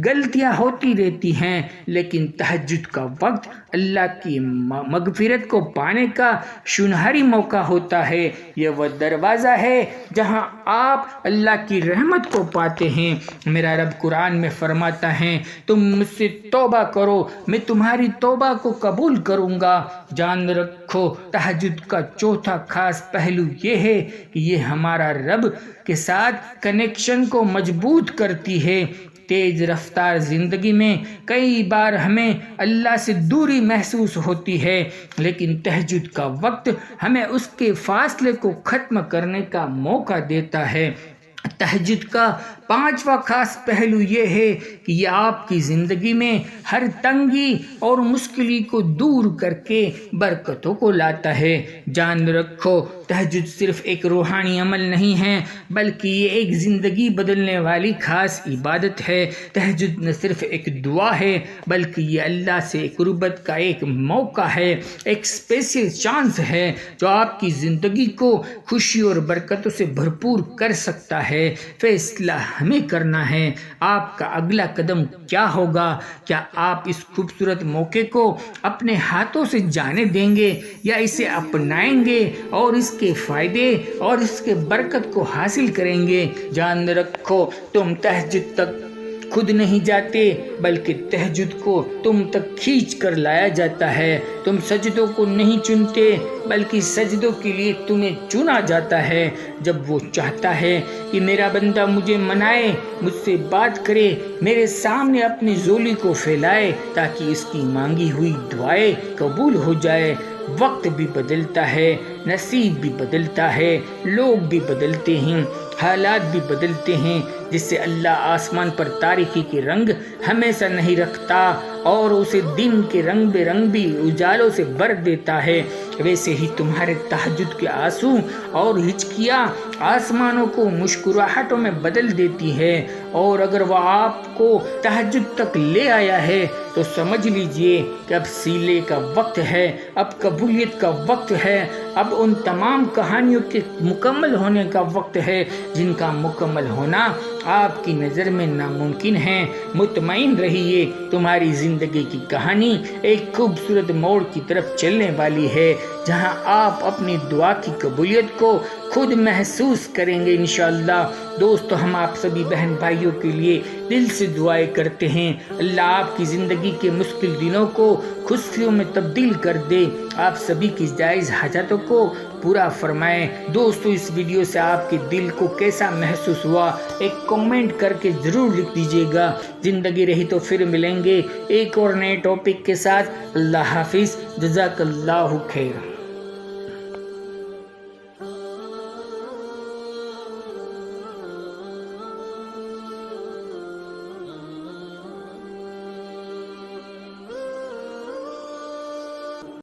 غلطیاں ہوتی رہتی ہیں، لیکن تہجد کا وقت اللہ کی مغفرت کو پانے کا سنہری موقع ہوتا ہے۔ یہ وہ دروازہ ہے جہاں آپ اللہ کی رحمت کو پاتے ہیں۔ میرا رب قرآن میں فرماتا ہے، تم مجھ سے توبہ کرو، میں تمہاری توبہ کو قبول کروں گا۔ جان رکھو، تہجد کا چوتھا خاص پہلو یہ ہے کہ یہ ہمارا رب کے ساتھ کنیکشن کو مضبوط کرتی ہے۔ تیز رفتار زندگی میں کئی بار ہمیں اللہ سے دوری محسوس ہوتی ہے، لیکن تہجد کا وقت ہمیں اس کے فاصلے کو ختم کرنے کا موقع دیتا ہے۔ تہجد کا پانچواں خاص پہلو یہ ہے کہ یہ آپ کی زندگی میں ہر تنگی اور مشکلی کو دور کر کے برکتوں کو لاتا ہے۔ جان رکھو، تہجد صرف ایک روحانی عمل نہیں ہے، بلکہ یہ ایک زندگی بدلنے والی خاص عبادت ہے۔ تہجد نہ صرف ایک دعا ہے، بلکہ یہ اللہ سے قربت کا ایک موقع ہے، ایک اسپیشل چانس ہے جو آپ کی زندگی کو خوشی اور برکتوں سے بھرپور کر سکتا ہے۔ فیصلہ ہمیں کرنا ہے، آپ کا اگلا قدم کیا ہوگا؟ کیا آپ اس خوبصورت موقع کو اپنے ہاتھوں سے جانے دیں گے یا اسے اپنائیں گے اور اس کے فائدے اور اس کے برکت کو حاصل کریں گے؟ جان رکھو، تم تہجد تک خود نہیں جاتے، بلکہ تہجد کو تم تک کھینچ کر لایا جاتا ہے۔ تم سجدوں کو نہیں چنتے، بلکہ سجدوں کے لیے تمہیں چنا جاتا ہے۔ جب وہ چاہتا ہے کہ میرا بندہ مجھے منائے، مجھ سے بات کرے، میرے سامنے اپنی ذولی کو پھیلائے تاکہ اس کی مانگی ہوئی دعائیں قبول ہو جائے۔ وقت بھی بدلتا ہے، نصیب بھی بدلتا ہے، لوگ بھی بدلتے ہیں، حالات بھی بدلتے ہیں۔ جس سے اللہ آسمان پر تاریکی کے رنگ ہمیشہ نہیں رکھتا اور اسے دن کے رنگ برنگی اجالوں سے بھر دیتا ہے، ویسے ہی تمہارے تہجد کے آنسو اور ہچکیاں آسمانوں کو مسکراہٹوں میں بدل دیتی ہے۔ اور اگر وہ آپ کو تہجد تک لے آیا ہے تو سمجھ لیجئے کہ اب سیلے کا وقت ہے، اب قبولیت کا وقت ہے، اب ان تمام کہانیوں کے مکمل ہونے کا وقت ہے جن کا مکمل ہونا آپ کی نظر میں ناممکن ہے۔ مطمئن رہیے، تمہاری زندگی کی کہانی ایک خوبصورت موڑ کی طرف چلنے والی ہے، جہاں آپ اپنی دعا کی قبولیت کو خود محسوس کریں گے انشاءاللہ۔ دوستو، ہم آپ سبھی بہن بھائیوں کے لیے دل سے دعائیں کرتے ہیں، اللہ آپ کی زندگی کے مشکل دنوں کو خوشیوں میں تبدیل کر دے، آپ سبھی کی جائز حاجتوں کو پورا فرمائے۔ دوستو، اس ویڈیو سے آپ کے دل کو کیسا محسوس ہوا ایک کامنٹ کر کے ضرور لکھ دیجیے گا۔ زندگی رہی تو پھر ملیں گے ایک اور نئے ٹاپک کے ساتھ۔ اللہ حافظ، جزاک اللہ خیر۔